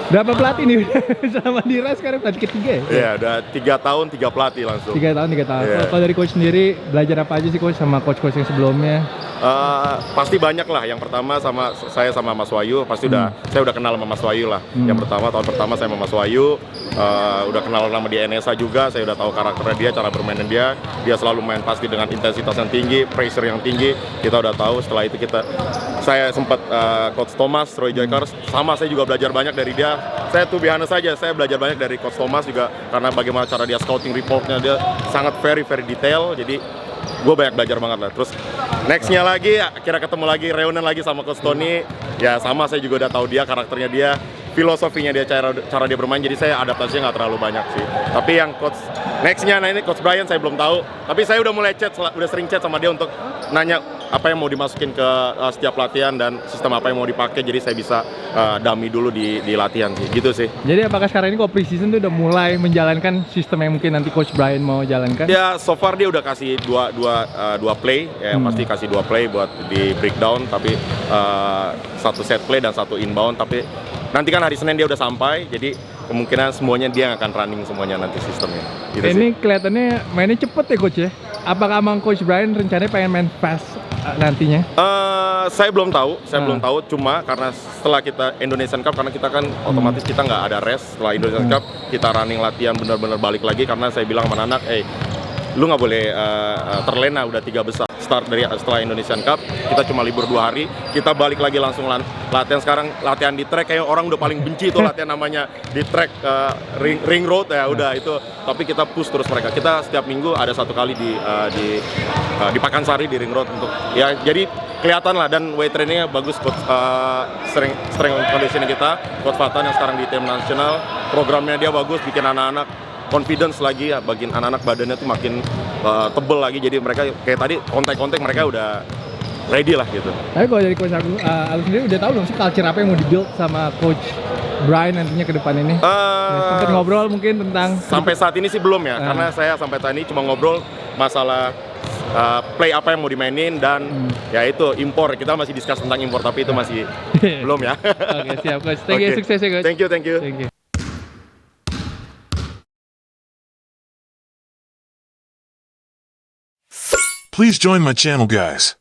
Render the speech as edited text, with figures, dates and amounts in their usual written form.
Berapa pelatih nih selama di RAS sekarang pelatih ketiga ya? Iya, udah 3 tahun 3 pelatih langsung. 3 tahun. Iya. Kalau dari coach sendiri belajar apa aja sih coach sama coach-coach yang sebelumnya? Pasti banyak lah. Yang pertama saya sama Mas Wahyu pasti saya udah kenal sama Mas Wahyu lah. Yang pertama tahun pertama saya sama Mas Wahyu udah kenal nama di NSA juga. Saya udah tahu karakternya dia, cara bermainnya dia. Dia selalu main pasti dengan intensitas yang tinggi, pressure yang tinggi. Kita udah tahu. Setelah itu saya sempat coach Thomas, Roy Joykers, sama saya juga belajar banyak dari dia. Saya tuh biasa saja, saya belajar banyak dari coach Thomas juga karena bagaimana cara dia scouting reportnya, dia sangat very detail. Jadi gue banyak belajar banget lah. Terus nextnya lagi akhirnya ketemu lagi reunion lagi sama coach Tony. Ya sama, saya juga udah tahu dia, karakternya dia, filosofinya dia, cara dia bermain. Jadi saya adaptasinya nggak terlalu banyak sih. Tapi yang coach nextnya, nah ini coach Brian saya belum tahu. Tapi saya udah mulai udah sering chat sama dia untuk nanya apa yang mau dimasukin ke setiap latihan dan sistem apa yang mau dipakai. Jadi saya bisa dummy dulu di latihan sih, gitu sih. Jadi apakah sekarang ini kalau pre-season tuh udah mulai menjalankan sistem yang mungkin nanti coach Brian mau jalankan? Ya, so far dia udah kasih dua play, ya pasti kasih 2 play buat di breakdown, tapi 1 set play dan 1 inbound. Tapi nanti kan hari Senin dia udah sampai, jadi kemungkinan semuanya dia akan running semuanya nanti sistemnya. Gitu ini sih. kelihatannya mainnya cepet ya coach ya? Apakah emang coach Brian rencananya pengen main fast nantinya? Saya belum tahu, cuma karena setelah kita Indonesian Cup, karena kita kan otomatis kita nggak ada rest. Setelah Indonesian Cup kita running latihan benar-benar balik lagi, karena saya bilang sama anak, lu nggak boleh terlena, udah 3 besar. Start dari setelah Indonesian Cup, kita cuma libur 2 hari, kita balik lagi langsung latihan. Sekarang latihan di track, kayak orang udah paling benci itu latihan namanya di track ring road ya udah itu. Tapi kita push terus mereka. Kita setiap minggu ada 1 kali di Pakansari di ring road untuk ya, jadi kelihatan lah. Dan weight trainingnya bagus, coach strength conditioning kita, coach Fatan yang sekarang di tim nasional, programnya dia bagus, bikin anak-anak confidence lagi ya, bagian anak-anak badannya tuh makin tebel lagi. Jadi mereka kayak tadi kontak mereka udah ready lah gitu. Tapi kalau dari coach Agus sendiri udah tahu belum sih culture apa yang mau di-build sama coach Brian nantinya ke depan ini? Sempat ngobrol mungkin tentang sampai saat ini sih belum ya, karena saya sampai saat ini cuma ngobrol masalah play apa yang mau dimainin dan ya itu impor. Kita masih discuss tentang impor, tapi itu masih belum ya. Oke, siap coach. Thank you, sukses ya coach. Thank you. Thank you. Please join my channel, guys.